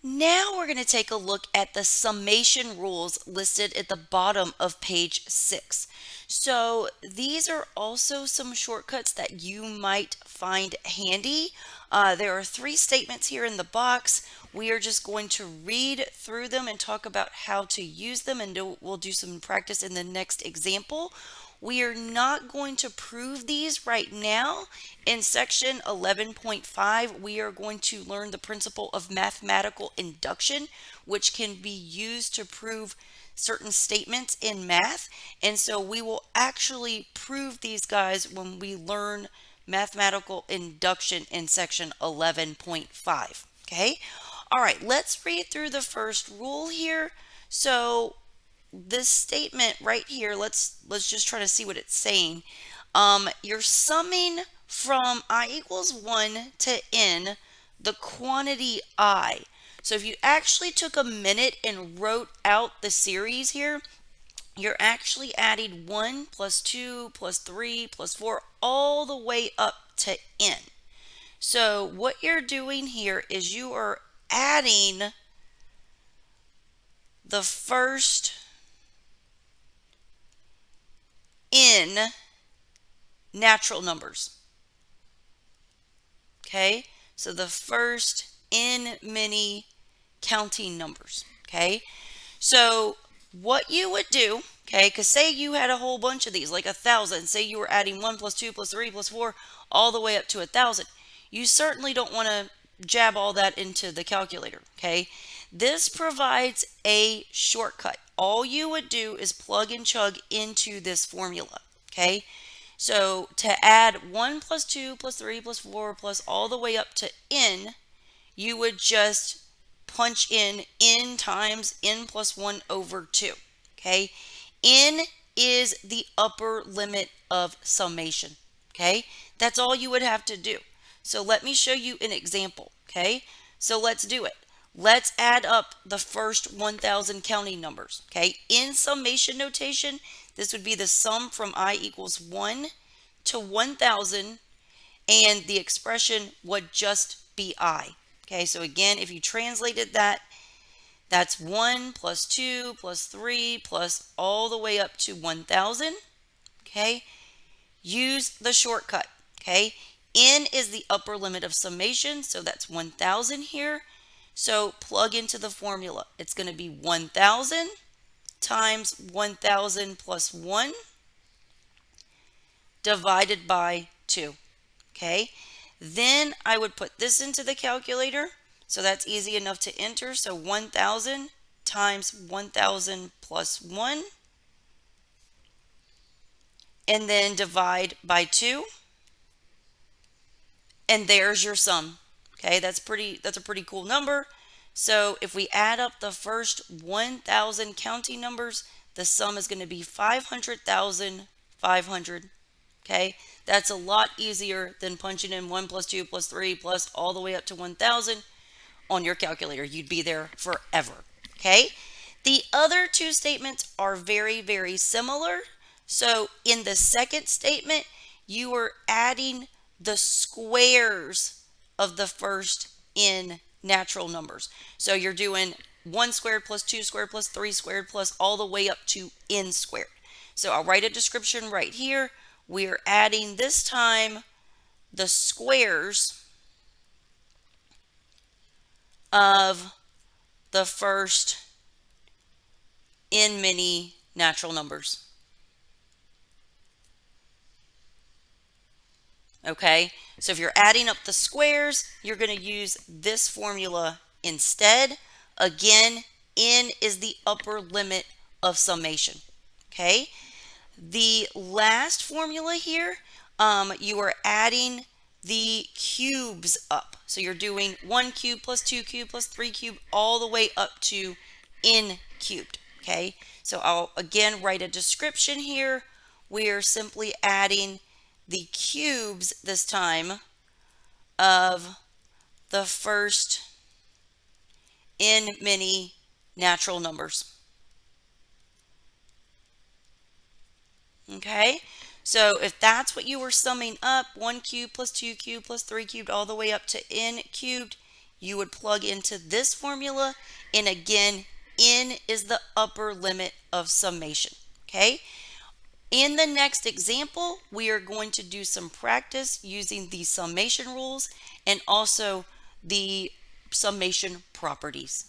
Now we're going to take a look at the summation rules listed at the bottom of page 6. So these are also some shortcuts that you might find handy. There are 3 statements here in the box. We are just going to read through them and talk about how to use them, and we'll do some practice in the next example. We are not going to prove these right now. In section 11.5, we are going to learn the principle of mathematical induction, which can be used to prove certain statements in math. And so we will actually prove these guys when we learn mathematical induction in section 11.5. Okay? All right, let's read through the first rule here. So this statement right here, let's just try to see what it's saying. You're summing from I equals 1 to n the quantity I. So if you actually took a minute and wrote out the series here, you're actually adding 1 plus 2 plus 3 plus 4 all the way up to n. So what you're doing here is you are adding the first n natural numbers. Okay, so the first n many counting numbers. Okay, so what you would do, okay, because say you had a whole bunch of these, like 1,000, say you were adding 1 plus 2 plus 3 plus 4 all the way up to 1,000. You certainly don't want to jab all that into the calculator. Okay, this provides a shortcut. All you would do is plug and chug into this formula. Okay, so to add 1 plus 2 plus 3 plus 4 plus all the way up to n, you would just punch in n times n plus 1 over 2. Okay, n is the upper limit of summation. Okay, that's all you would have to do. So let me show you an example. Okay, so let's do it. Let's add up the first 1,000 counting numbers. Okay, in summation notation, this would be the sum from I equals 1 to 1,000, and the expression would just be I. Okay, so again, if you translated that, that's 1 plus 2 plus 3 plus all the way up to 1,000. Okay, use the shortcut. Okay, n is the upper limit of summation, so that's 1,000 here. So plug into the formula. It's going to be 1,000 times 1,000 plus 1 divided by 2. Okay, then I would put this into the calculator. So that's easy enough to enter. So 1,000 times 1,000 plus 1, and then divide by 2. And there's your sum. Okay, that's a pretty cool number. So if we add up the first 1,000 counting numbers, the sum is going to be 500,500. Okay, that's a lot easier than punching in 1 plus 2 plus 3 plus all the way up to 1,000 on your calculator. You'd be there forever. Okay, the other 2 statements are very, very similar. So in the second statement, you are adding the squares of the first n natural numbers. So you're doing 1 squared plus 2 squared plus 3 squared plus all the way up to n squared. So I'll write a description right here. We're adding this time the squares of the first n many natural numbers. Okay, so if you're adding up the squares, you're going to use this formula instead. Again, n is the upper limit of summation. Okay, the last formula here, you are adding the cubes up. So you're doing 1 cubed plus 2 cubed plus 3 cubed all the way up to n cubed. Okay, so I'll again write a description here. We're simply adding the cubes this time of the first n many natural numbers. Okay, so if that's what you were summing up, 1 cubed plus 2 cubed plus 3 cubed all the way up to n cubed, you would plug into this formula. And again, n is the upper limit of summation. Okay. In the next example, we are going to do some practice using the summation rules and also the summation properties.